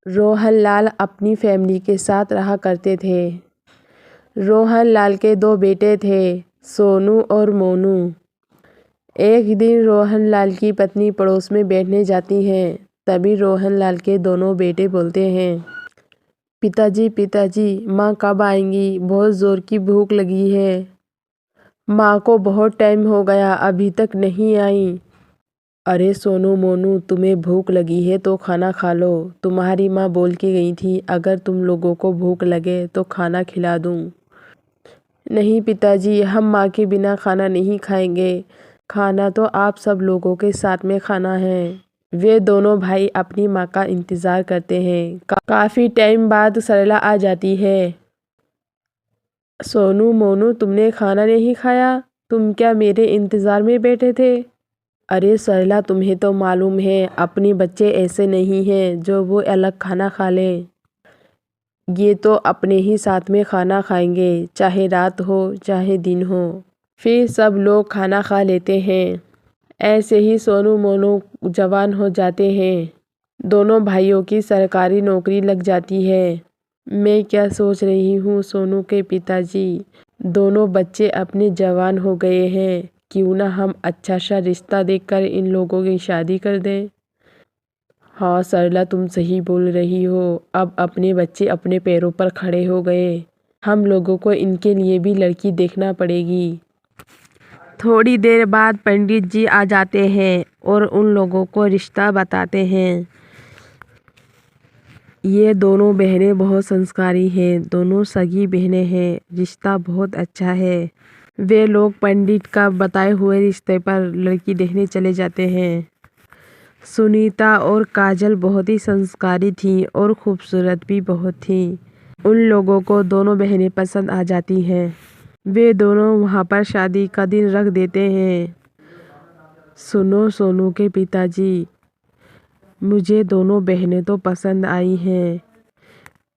रोहन लाल अपनी फैमिली के साथ रहा करते थे। रोहन लाल के दो बेटे थे, सोनू और मोनू। एक दिन रोहन लाल की पत्नी पड़ोस में बैठने जाती है। तभी रोहन लाल के दोनों बेटे बोलते हैं, पिताजी पिताजी, माँ कब आएंगी? बहुत ज़ोर की भूख लगी है। माँ को बहुत टाइम हो गया, अभी तक नहीं आई। अरे सोनू मोनू, तुम्हें भूख लगी है तो खाना खा लो। तुम्हारी माँ बोल के गई थी अगर तुम लोगों को भूख लगे तो खाना खिला दूँ। नहीं पिताजी, हम माँ के बिना खाना नहीं खाएंगे। खाना तो आप सब लोगों के साथ में खाना है। वे दोनों भाई अपनी माँ का इंतज़ार करते हैं। काफ़ी टाइम बाद सरला आ जाती है। सोनू मोनू, तुमने खाना नहीं खाया? तुम क्या मेरे इंतज़ार में बैठे थे? अरे सरला, तुम्हें तो मालूम है अपने बच्चे ऐसे नहीं हैं जो वो अलग खाना खा लें। ये तो अपने ही साथ में खाना खाएंगे, चाहे रात हो चाहे दिन हो। फिर सब लोग खाना खा लेते हैं। ऐसे ही सोनू मोनू जवान हो जाते हैं। दोनों भाइयों की सरकारी नौकरी लग जाती है। मैं क्या सोच रही हूँ सोनू के पिताजी, दोनों बच्चे अपने जवान हो गए हैं, क्यों ना हम अच्छा सा रिश्ता देखकर इन लोगों की शादी कर दें। हाँ सरला, तुम सही बोल रही हो। अब अपने बच्चे अपने पैरों पर खड़े हो गए, हम लोगों को इनके लिए भी लड़की देखना पड़ेगी। थोड़ी देर बाद पंडित जी आ जाते हैं और उन लोगों को रिश्ता बताते हैं। ये दोनों बहनें बहुत संस्कारी हैं, दोनों सगी बहनें हैं, रिश्ता बहुत अच्छा है। वे लोग पंडित का बताए हुए रिश्ते पर लड़की देखने चले जाते हैं। सुनीता और काजल बहुत ही संस्कारी थीं और खूबसूरत भी बहुत थीं। उन लोगों को दोनों बहनें पसंद आ जाती हैं। वे दोनों वहाँ पर शादी का दिन रख देते हैं। सुनो सोनू के पिताजी, मुझे दोनों बहनें तो पसंद आई हैं,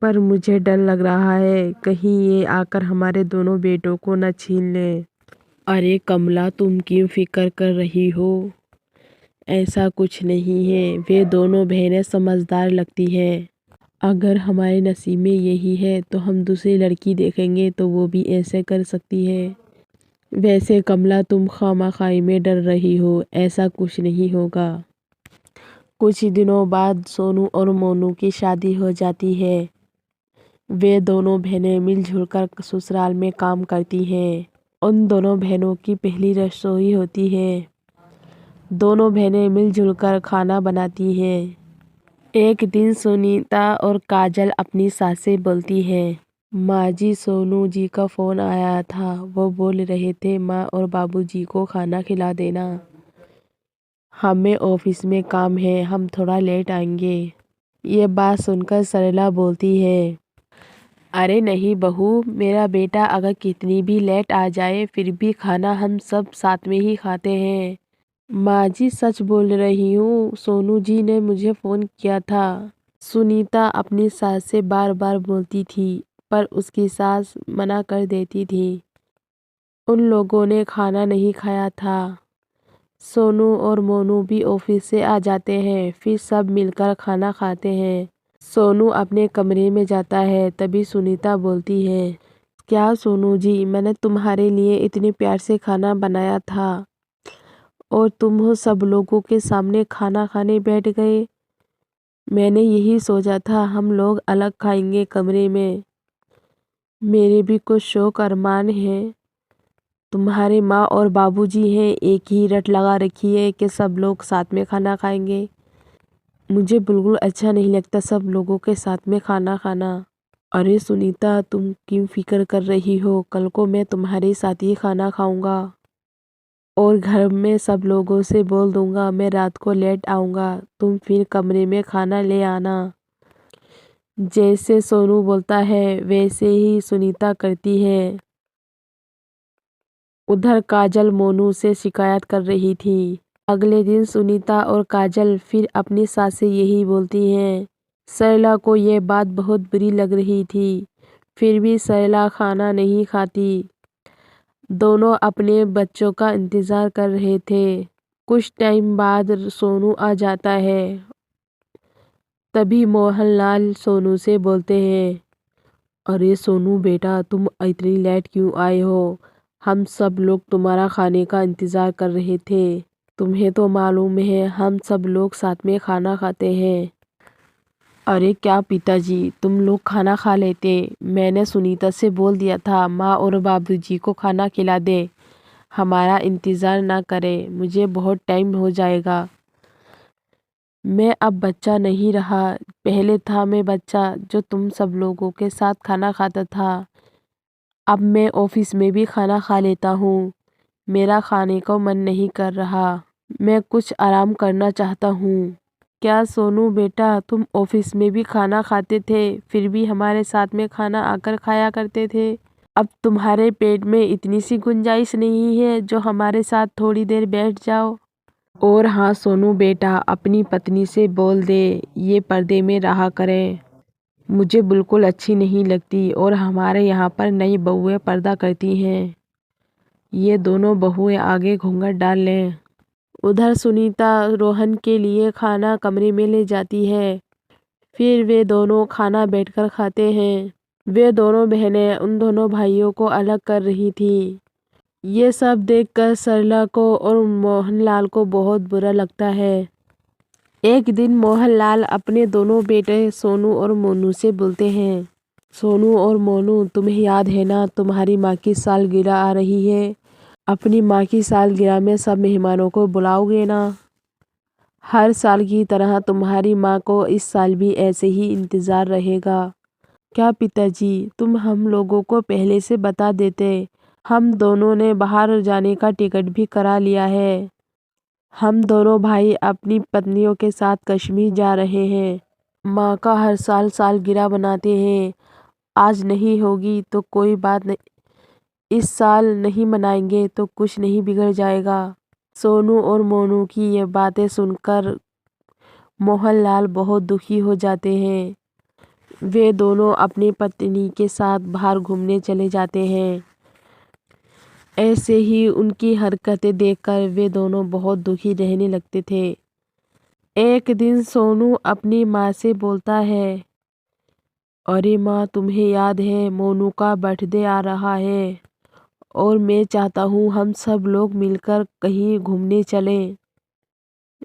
पर मुझे डर लग रहा है कहीं ये आकर हमारे दोनों बेटों को न छीन लें। अरे कमला, तुम क्यों फिक्र कर रही हो? ऐसा कुछ नहीं है, वे दोनों बहनें समझदार लगती हैं। अगर हमारे नसीब में यही है तो हम दूसरी लड़की देखेंगे तो वो भी ऐसे कर सकती है। वैसे कमला, तुम खामखाई में डर रही हो, ऐसा कुछ नहीं होगा। कुछ दिनों बाद सोनू और मोनू की शादी हो जाती है। वे दोनों बहनें मिलजुल कर ससुराल में काम करती हैं। उन दोनों बहनों की पहली रसोई होती है। दोनों बहनें मिलजुल कर खाना बनाती हैं। एक दिन सुनीता और काजल अपनी सास से बोलती है, माँ जी, सोनू जी का फ़ोन आया था, वो बोल रहे थे माँ और बाबूजी को खाना खिला देना। हमें ऑफिस में काम है, हम थोड़ा लेट आएंगे। ये बात सुनकर सरला बोलती है, अरे नहीं बहू, मेरा बेटा अगर कितनी भी लेट आ जाए फिर भी खाना हम सब साथ में ही खाते हैं। माँ जी सच बोल रही हूँ, सोनू जी ने मुझे फ़ोन किया था। सुनीता अपनी सास से बार बार बोलती थी, पर उसकी सास मना कर देती थी। उन लोगों ने खाना नहीं खाया था। सोनू और मोनू भी ऑफिस से आ जाते हैं, फिर सब मिलकर खाना खाते हैं। सोनू अपने कमरे में जाता है, तभी सुनीता बोलती है, क्या सोनू जी, मैंने तुम्हारे लिए इतने प्यार से खाना बनाया था और तुम हो सब लोगों के सामने खाना खाने बैठ गए। मैंने यही सोचा था हम लोग अलग खाएंगे कमरे में। मेरे भी कुछ शौक अरमान हैं। तुम्हारे माँ और बाबूजी हैं, एक ही रट लगा रखी है कि सब लोग साथ में खाना खाएंगे। मुझे बिल्कुल अच्छा नहीं लगता सब लोगों के साथ में खाना खाना। अरे सुनीता, तुम क्यों फिक्र कर रही हो? कल को मैं तुम्हारे साथ ही खाना खाऊंगा और घर में सब लोगों से बोल दूंगा मैं रात को लेट आऊँगा, तुम फिर कमरे में खाना ले आना। जैसे सोनू बोलता है वैसे ही सुनीता करती है। उधर काजल मोनू से शिकायत कर रही थी। अगले दिन सुनीता और काजल फिर अपनी सास से यही बोलती हैं। सरला को ये बात बहुत बुरी लग रही थी, फिर भी सरला खाना नहीं खाती। दोनों अपने बच्चों का इंतज़ार कर रहे थे। कुछ टाइम बाद सोनू आ जाता है। तभी मोहनलाल सोनू से बोलते हैं, अरे सोनू बेटा, तुम इतनी लेट क्यों आए हो? हम सब लोग तुम्हारा खाने का इंतज़ार कर रहे थे। तुम्हें तो मालूम है हम सब लोग साथ में खाना खाते हैं। अरे क्या पिताजी, तुम लोग खाना खा लेते। मैंने सुनीता से बोल दिया था माँ और बाबूजी को खाना खिला दे, हमारा इंतज़ार ना करे, मुझे बहुत टाइम हो जाएगा। मैं अब बच्चा नहीं रहा, पहले था मैं बच्चा जो तुम सब लोगों के साथ खाना खाता था। अब मैं ऑफिस में भी खाना खा लेता हूँ। मेरा खाने को मन नहीं कर रहा, मैं कुछ आराम करना चाहता हूँ। क्या सोनू बेटा, तुम ऑफिस में भी खाना खाते थे, फिर भी हमारे साथ में खाना आकर खाया करते थे। अब तुम्हारे पेट में इतनी सी गुंजाइश नहीं है जो हमारे साथ थोड़ी देर बैठ जाओ। और हाँ सोनू बेटा, अपनी पत्नी से बोल दे ये पर्दे में रहा करें, मुझे बिल्कुल अच्छी नहीं लगती और हमारे यहाँ पर नई बहुएं पर्दा करती हैं। ये दोनों बहुएं आगे घूंघट डाल लें। उधर सुनीता रोहन के लिए खाना कमरे में ले जाती है। फिर वे दोनों खाना बैठकर खाते हैं। वे दोनों बहनें उन दोनों भाइयों को अलग कर रही थी। ये सब देखकर सरला को और मोहनलाल को बहुत बुरा लगता है। एक दिन मोहनलाल अपने दोनों बेटे सोनू और मोनू से बोलते हैं, सोनू और मोनू, तुम्हें याद है ना तुम्हारी माँ की सालगिरह आ रही है। अपनी माँ की सालगिरह में सब मेहमानों को बुलाओगे ना? हर साल की तरह तुम्हारी माँ को इस साल भी ऐसे ही इंतज़ार रहेगा। क्या पिताजी, तुम हम लोगों को पहले से बता देते, हम दोनों ने बाहर जाने का टिकट भी करा लिया है। हम दोनों भाई अपनी पत्नियों के साथ कश्मीर जा रहे हैं। माँ का हर साल सालगिरह बनाते हैं, आज नहीं होगी तो कोई बात नहीं, इस साल नहीं मनाएंगे तो कुछ नहीं बिगड़ जाएगा। सोनू और मोनू की ये बातें सुनकर मोहनलाल बहुत दुखी हो जाते हैं। वे दोनों अपनी पत्नी के साथ बाहर घूमने चले जाते हैं। ऐसे ही उनकी हरकतें देखकर वे दोनों बहुत दुखी रहने लगते थे। एक दिन सोनू अपनी माँ से बोलता है, अरे माँ, तुम्हें याद है मोनू का बर्थडे आ रहा है और मैं चाहता हूँ हम सब लोग मिलकर कहीं घूमने चलें।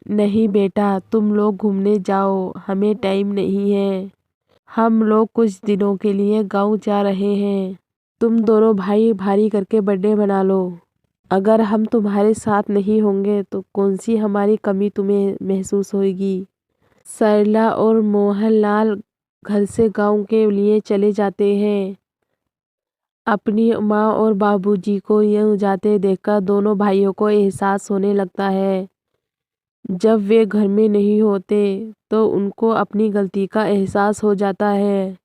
नहीं बेटा, तुम लोग घूमने जाओ, हमें टाइम नहीं है। हम लोग कुछ दिनों के लिए गांव जा रहे हैं। तुम दोनों भाई भारी करके बर्थडे मना लो। अगर हम तुम्हारे साथ नहीं होंगे तो कौन सी हमारी कमी तुम्हें महसूस होगी। सरला और मोहनलाल घर से गांव के लिए चले जाते हैं। अपनी माँ और बाबूजी को यूं जाते देखकर दोनों भाइयों को एहसास होने लगता है। जब वे घर में नहीं होते तो उनको अपनी गलती का एहसास हो जाता है।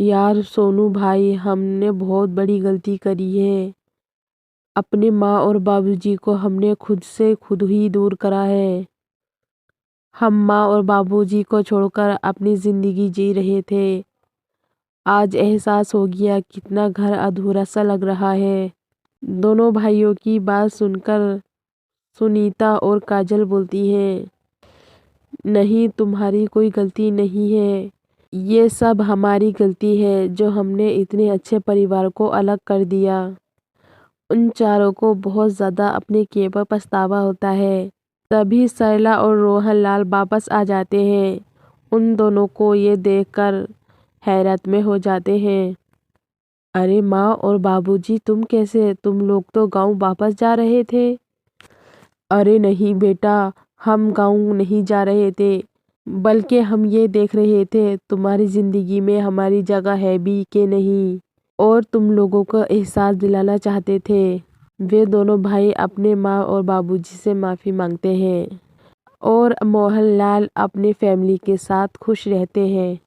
यार सोनू भाई, हमने बहुत बड़ी गलती करी है। अपने माँ और बाबूजी को हमने खुद से खुद ही दूर करा है। हम माँ और बाबूजी को छोड़कर अपनी ज़िंदगी जी रहे थे। आज एहसास हो गया कितना घर अधूरा सा लग रहा है। दोनों भाइयों की बात सुनकर सुनीता और काजल बोलती हैं, नहीं, तुम्हारी कोई गलती नहीं है। ये सब हमारी गलती है जो हमने इतने अच्छे परिवार को अलग कर दिया। उन चारों को बहुत ज़्यादा अपने किए पर पछतावा होता है। तभी सरला और रोहनलाल वापस आ जाते हैं। उन दोनों को ये देखकर हैरत में हो जाते हैं। अरे माँ और बाबूजी, तुम कैसे? तुम लोग तो गांव वापस जा रहे थे। अरे नहीं बेटा, हम गांव नहीं जा रहे थे, बल्कि हम ये देख रहे थे तुम्हारी ज़िंदगी में हमारी जगह है भी कि नहीं, और तुम लोगों को एहसास दिलाना चाहते थे। वे दोनों भाई अपने माँ और बाबूजी से माफ़ी मांगते हैं और मोहनलाल अपने फैमिली के साथ खुश रहते हैं।